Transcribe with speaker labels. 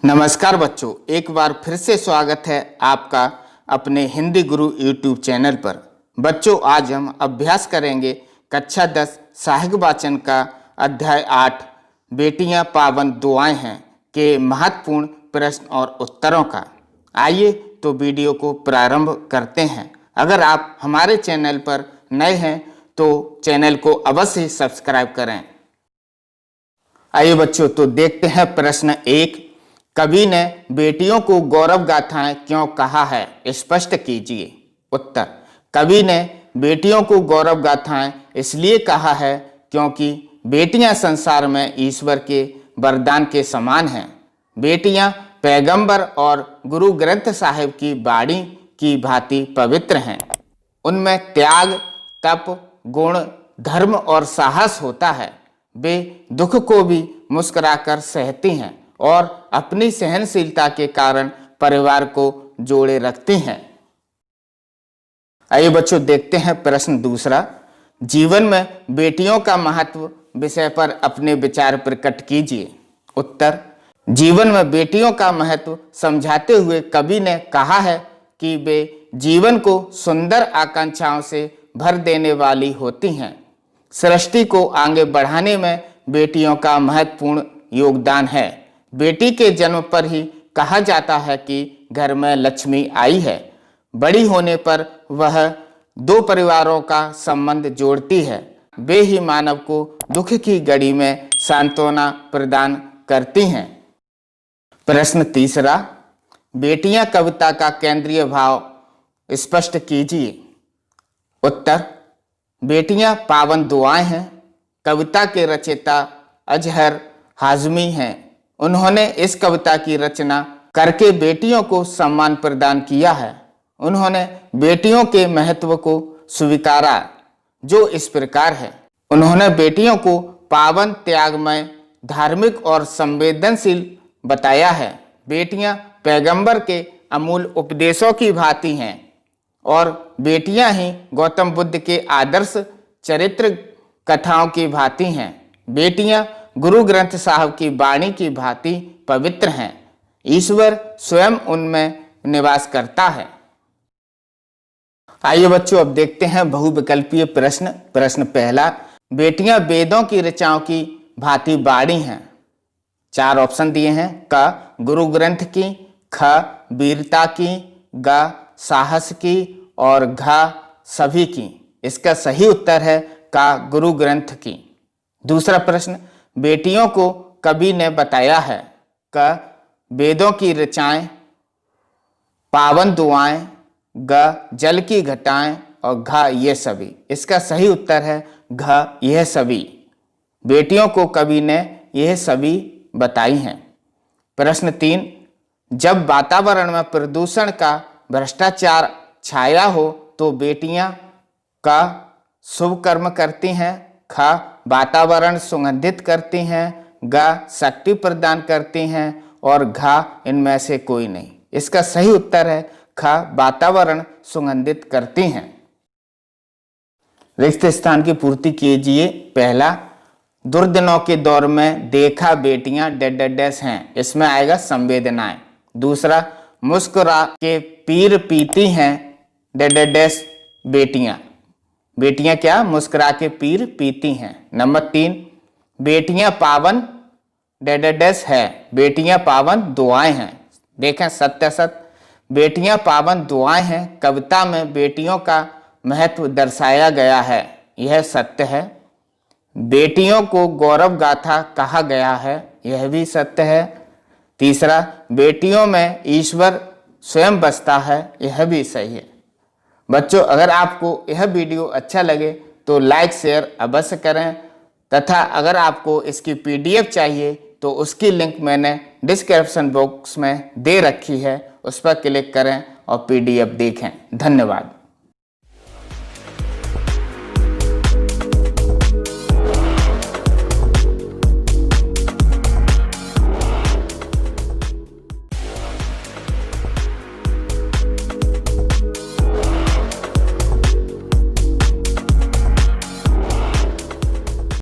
Speaker 1: नमस्कार बच्चों, एक बार फिर से स्वागत है आपका अपने हिंदी गुरु यूट्यूब चैनल पर। बच्चों, आज हम अभ्यास करेंगे कक्षा 10 साहित्य वाचन का अध्याय 8 बेटियां पावन दुआएं हैं के महत्वपूर्ण प्रश्न और उत्तरों का। आइए तो वीडियो को प्रारंभ करते हैं। अगर आप हमारे चैनल पर नए हैं तो चैनल को अवश्य सब्सक्राइब करें। आइए बच्चों, तो देखते हैं प्रश्न 1। कवि ने बेटियों को गौरव गाथाएं क्यों कहा है, स्पष्ट कीजिए। उत्तर: कवि ने बेटियों को गौरव गाथाएं इसलिए कहा है क्योंकि बेटियां संसार में ईश्वर के वरदान के समान हैं। बेटियां पैगंबर और गुरु ग्रंथ साहिब की बाणी की भांति पवित्र हैं। उनमें त्याग, तप, गुण, धर्म और साहस होता है। वे दुख को भी मुस्कुराकर सहती हैं और अपनी सहनशीलता के कारण परिवार को जोड़े रखती हैं। आइए बच्चों, देखते हैं प्रश्न 2। जीवन में बेटियों का महत्व विषय पर अपने विचार प्रकट कीजिए। उत्तर: जीवन में बेटियों का महत्व समझाते हुए कवि ने कहा है कि वे जीवन को सुंदर आकांक्षाओं से भर देने वाली होती हैं। सृष्टि को आगे बढ़ाने में बेटियों का महत्वपूर्ण योगदान है। बेटी के जन्म पर ही कहा जाता है कि घर में लक्ष्मी आई है। बड़ी होने पर वह दो परिवारों का संबंध जोड़ती है। वे ही मानव को दुख की घड़ी में सांत्वना प्रदान करती हैं। प्रश्न 3। बेटियां कविता का केंद्रीय भाव स्पष्ट कीजिए। उत्तर: बेटियां पावन दुआएं हैं। कविता के रचयिता अजहर हाजमी हैं। उन्होंने इस कविता की रचना करके बेटियों को सम्मान प्रदान किया है। उन्होंने बेटियों के महत्व को स्वीकारा, जो इस प्रकार है। उन्होंने बेटियों को पावन, त्यागमय, धार्मिक और संवेदनशील बताया है। बेटियां पैगंबर के अमूल उपदेशों की भांति हैं और बेटियां ही गौतम बुद्ध के आदर्श चरित्र कथाओं की भांति हैं। बेटियां गुरु ग्रंथ साहब की वाणी की भांति पवित्र हैं। ईश्वर स्वयं उनमें निवास करता है। आइए बच्चों, अब देखते हैं बहुविकल्पीय प्रश्न। प्रश्न 1। बेटियां वेदों की ऋचाओं की भांति वाणी हैं। 4 ऑप्शन दिए हैं। क गुरु ग्रंथ की, ख वीरता की, ग साहस की और घ सभी की। इसका सही उत्तर है का गुरु ग्रंथ की। दूसरा प्रश्न: बेटियों को कवि ने बताया है। क वेदों की ऋचाएं, पावन दुआएं, ग जल की घटाएं और घ ये सभी। इसका सही उत्तर है घ यह सभी। बेटियों को कवि ने यह सभी बताई हैं। प्रश्न 3। जब वातावरण में प्रदूषण का भ्रष्टाचार छाया हो तो बेटियां का शुभ कर्म करती हैं। ख वातावरण सुगंधित करती हैं, ग शक्ति प्रदान करती हैं और घ इनमें से कोई नहीं। इसका सही उत्तर है ख वातावरण सुगंधित करती हैं। रिक्त स्थान की पूर्ति कीजिए। पहला, दुर्दिनों के दौर में देखा बेटियां डैश हैं। इसमें आएगा संवेदनाएं। दूसरा, मुस्कुरा के पीर पीती हैं डैश बेटियां। बेटियां क्या? मुस्कुरा के पीर पीती हैं। नंबर 3, बेटियां पावन डैश है। बेटियां पावन दुआएं हैं। देखें सत्य सत्य, बेटियां पावन दुआएं हैं। कविता में बेटियों का महत्व दर्शाया गया है, यह सत्य है। बेटियों को गौरव गाथा कहा गया है, यह भी सत्य है। तीसरा, बेटियों में ईश्वर स्वयं बसता है, यह भी सही है। बच्चों, अगर आपको यह वीडियो अच्छा लगे तो लाइक शेयर अवश्य करें तथा अगर आपको इसकी PDF चाहिए तो उसकी लिंक मैंने डिस्क्रिप्शन बॉक्स में दे रखी है, उस पर क्लिक करें और PDF देखें। धन्यवाद।